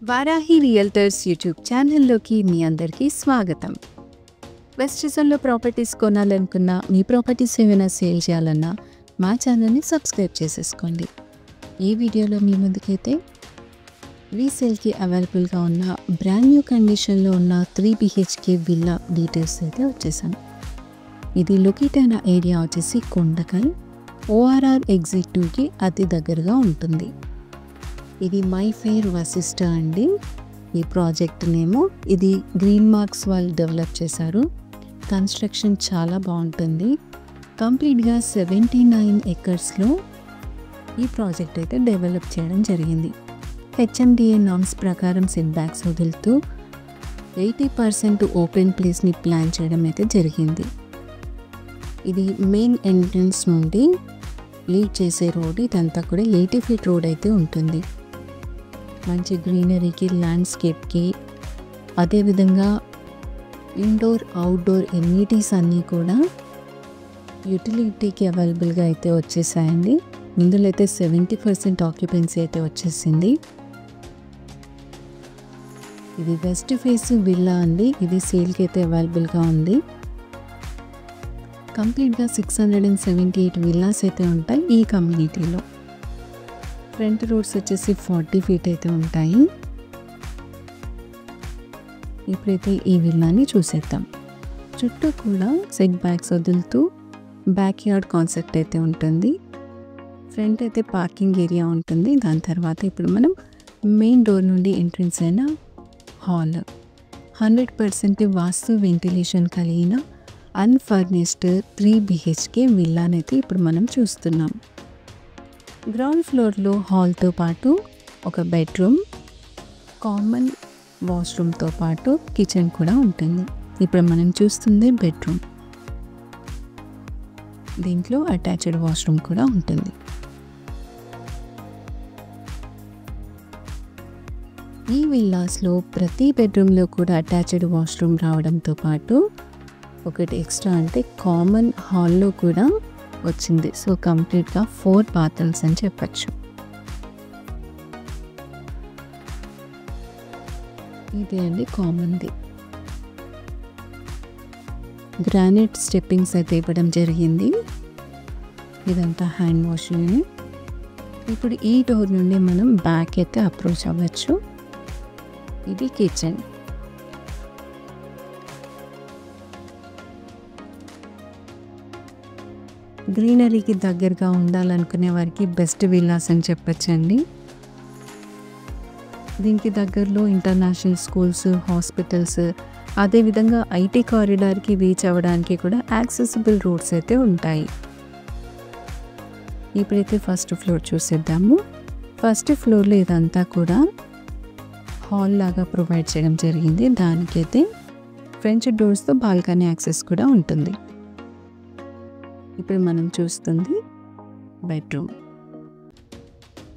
Varahi realtors YouTube ఛానల్లోకి మీ అందరికీ స్వాగతం. వెస్ట్ జోన్లో ప్రాపర్టీస్ కొనాలనుకున్నా, మీ ప్రాపర్టీస్ ఏమైనా సేల్ చేయాలన్నా మా ఛానల్ని సబ్స్క్రైబ్ చేసేసుకోండి. ఈ వీడియోలో మీ ముందుకైతే రీసేల్కి అవైలబుల్గా ఉన్న బ్రాండ్ న్యూ కండిషన్లో ఉన్న 3 BHK విల్లా డీటెయిల్స్ అయితే వచ్చేసాను. ఇది లొకేట్ అయిన ఏరియా వచ్చేసి కొండకల్, ORR ఎగ్జిట్ 2కి అతి దగ్గరగా ఉంటుంది. ఇది మై ఫెయిర్ వశిష్ట అండి. ఈ ప్రాజెక్ట్ నేమో. ఇది గ్రీన్ మార్క్స్ వాళ్ళు డెవలప్ చేశారు. కన్స్ట్రక్షన్ చాలా బాగుంటుంది. కంప్లీట్గా 79 ఎకర్స్లో ఈ ప్రాజెక్ట్ అయితే డెవలప్ చేయడం జరిగింది. HMDA నామ్స్ ప్రకారం సెట్ బ్యాక్స్ వదులుతూ 80% ఓపెన్ ప్లేస్ని ప్లాన్ చేయడం అయితే జరిగింది. ఇది మెయిన్ ఎంట్రన్స్ నుండి లీడ్ చేసే రోడ్. ఇదంతా కూడా 80 feet రోడ్ అయితే ఉంటుంది. మంచి గ్రీనరీకి, ల్యాండ్స్కేప్కి, అదేవిధంగా ఇండోర్ అవుట్డోర్ ఎమ్యూనిటీస్ అన్నీ కూడా యూటిలిటీకి అవైలబుల్గా అయితే వచ్చేసాయండి. ఇందులో అయితే 70% ఆక్యుపెన్సీ అయితే వచ్చేసింది. ఇది వెస్ట్ ఫేస్ విల్లా అండి. ఇది సేల్కి అయితే అవైలబుల్గా ఉంది. కంప్లీట్గా 678 విల్లాస్ అయితే ఉంటాయి ఈ కమ్యూనిటీలో. ఫ్రంట్ రోడ్స్ వచ్చేసి 40 feet అయితే ఉంటాయి. ఇప్పుడైతే ఈ విల్లాని చూసేద్దాం. చుట్టూ కూడా సెట్ బ్యాక్స్ వదులుతూ బ్యాక్ యార్డ్ కాన్సెప్ట్ అయితే ఉంటుంది. ఫ్రంట్ అయితే పార్కింగ్ ఏరియా ఉంటుంది. దాని తర్వాత ఇప్పుడు మనం మెయిన్ డోర్ నుండి ఎంట్రన్స్ అయిన హాల్, 100% వాస్తు వెంటిలేషన్ కలిగిన అన్ఫర్నిష్డ్ 3 BHK విల్లానైతే ఇప్పుడు మనం చూస్తున్నాం. గ్రౌండ్ ఫ్లోర్లో హాల్తో పాటు ఒక బెడ్రూమ్, కామన్ వాష్రూమ్తో పాటు కిచెన్ కూడా ఉంటుంది. ఇప్పుడు మనం చూస్తుంది బెడ్రూమ్. దీంట్లో అటాచ్డ్ వాష్రూమ్ కూడా ఉంటుంది. ఈ విల్లాస్లో ప్రతి బెడ్రూమ్లో కూడా అటాచ్డ్ వాష్రూమ్ రావడంతో పాటు ఒకటి ఎక్స్ట్రా అంటే కామన్ హాల్లో కూడా వచ్చింది. సో కంప్లీట్గా 4 bathrooms అని చెప్పచ్చు. ఇది అండి కామన్ది. గ్రానైట్ స్టెప్పింగ్స్ అయితే ఇవ్వడం జరిగింది. ఇదంతా హ్యాండ్ వాష్ యూనిట్. ఇప్పుడు ఈ డోర్ నుండి మనం బ్యాక్ అయితే అప్రోచ్ అవ్వచ్చు. ఇది కిచెన్. గ్రీనరీకి దగ్గరగా ఉండాలనుకునే వారికి బెస్ట్ విల్లాస్ అని చెప్పచ్చండి. దీనికి దగ్గరలో ఇంటర్నేషనల్ స్కూల్స్, హాస్పిటల్స్, అదేవిధంగా IT కారిడార్కి రీచ్ అవ్వడానికి కూడా యాక్సెసిబుల్ రోడ్స్ అయితే ఉంటాయి. ఇప్పుడైతే ఫస్ట్ ఫ్లోర్ చూసేద్దాము. ఫస్ట్ ఫ్లోర్లో ఇదంతా కూడా హాల్ లాగా ప్రొవైడ్ చేయడం జరిగింది. దానికైతే ఫ్రెంచ్ డోర్స్తో బాల్కనీ యాక్సెస్ కూడా ఉంటుంది. ఇప్పుడు మనం చూస్తుంది బెడ్రూమ్.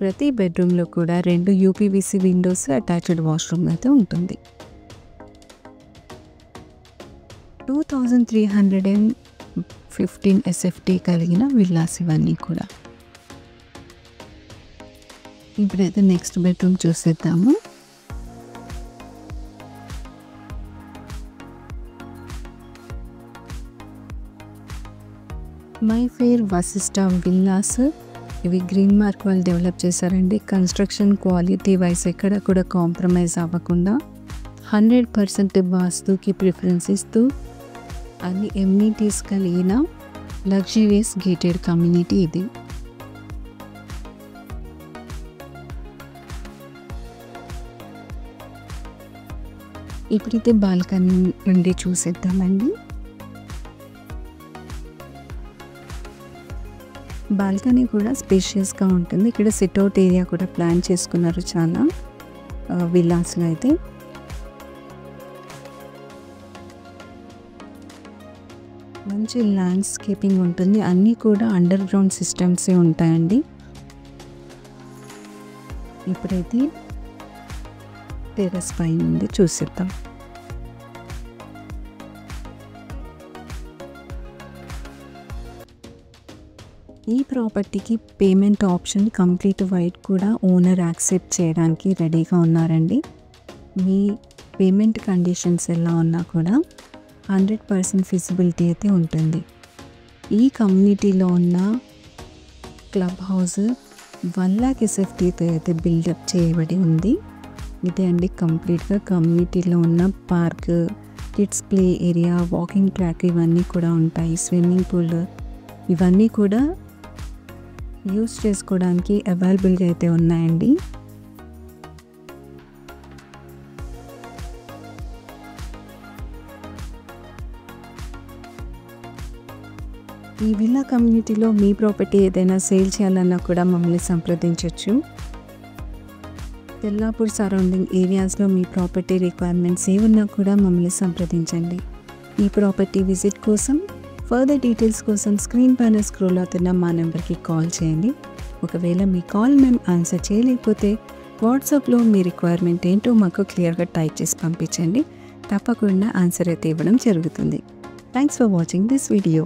ప్రతి బెడ్రూమ్లో కూడా 2 UPVC విండోస్, అటాచ్డ్ వాష్రూమ్ అయితే ఉంటుంది. 2315 SFT కలిగిన విల్లాస్ ఇవన్నీ కూడా. ఇప్పుడైతే నెక్స్ట్ బెడ్రూమ్ చూసేద్దాము. My fair Vashishta villas. ఇవి గ్రీన్ మార్క్ వాళ్ళు డెవలప్ చేశారండి. కన్స్ట్రక్షన్ క్వాలిటీ వైజ్ ఎక్కడ కూడా కాంప్రమైజ్ అవ్వకుండా 100% వాస్తుకి ప్రిఫరెన్స్ ఇస్తూ అన్ని ఎమ్యూనిటీస్ కలిగిన లగ్జరియస్ గేటెడ్ కమ్యూనిటీ ఇది. ఇప్పుడైతే బాల్కనీ నుండి చూసేద్దామండి. బాల్కనీ కూడా స్పేషియస్గా ఉంటుంది. ఇక్కడ సిట్అవుట్ ఏరియా కూడా ప్లాన్ చేసుకున్నారు చాలా విల్లాస్లో అయితే. మంచి ల్యాండ్స్కేపింగ్ ఉంటుంది. అన్నీ కూడా అండర్ గ్రౌండ్ సిస్టమ్సే ఉంటాయండి. ఇప్పుడైతే టెర్రస్ పై నుండి చూసేద్దాం. ఈ ప్రాపర్టీకి పేమెంట్ ఆప్షన్ కంప్లీట్ వైట్ కూడా ఓనర్ యాక్సెప్ట్ చేయడానికి రెడీగా ఉన్నారండి. మీ పేమెంట్ కండిషన్స్ ఎలా ఉన్నా కూడా 100% ఫిజిబిలిటీ అయితే ఉంటుంది. ఈ కమ్యూనిటీలో ఉన్న క్లబ్ హౌస్ 1 lakh SFTతో అయితే బిల్డప్ చేయబడి ఉంది. ఇదే అండి కంప్లీట్గా కమ్యూనిటీలో ఉన్న park, kids play area, walking track ఇవన్నీ కూడా ఉంటాయి. స్విమ్మింగ్ పూల్ ఇవన్నీ కూడా యూస్ చేసుకోవడానికి అవైలబుల్గా అయితే ఉన్నాయండి. ఈ విల్లా కమ్యూనిటీలో మీ ప్రాపర్టీ ఏదైనా సేల్ చేయాలన్నా కూడా మమ్మల్ని సంప్రదించవచ్చు. తెల్లాపూర్ సరౌండింగ్ ఏరియాస్లో మీ ప్రాపర్టీ రిక్వైర్మెంట్స్ ఏమున్నా కూడా మమ్మల్ని సంప్రదించండి. ఈ ప్రాపర్టీ విజిట్ కోసం, ఫర్దర్ డీటెయిల్స్ కోసం స్క్రీన్ పైన స్క్రోల్ అవుతున్న మా నెంబర్కి కాల్ చేయండి. ఒకవేళ మీ కాల్ మేము ఆన్సర్ చేయలేకపోతే వాట్సాప్లో మీ రిక్వైర్మెంట్ ఏంటో మాకు క్లియర్గా టైప్ చేసి పంపించండి. తప్పకుండా ఆన్సర్ అయితే ఇవ్వడం జరుగుతుంది. Thanks for watching this video.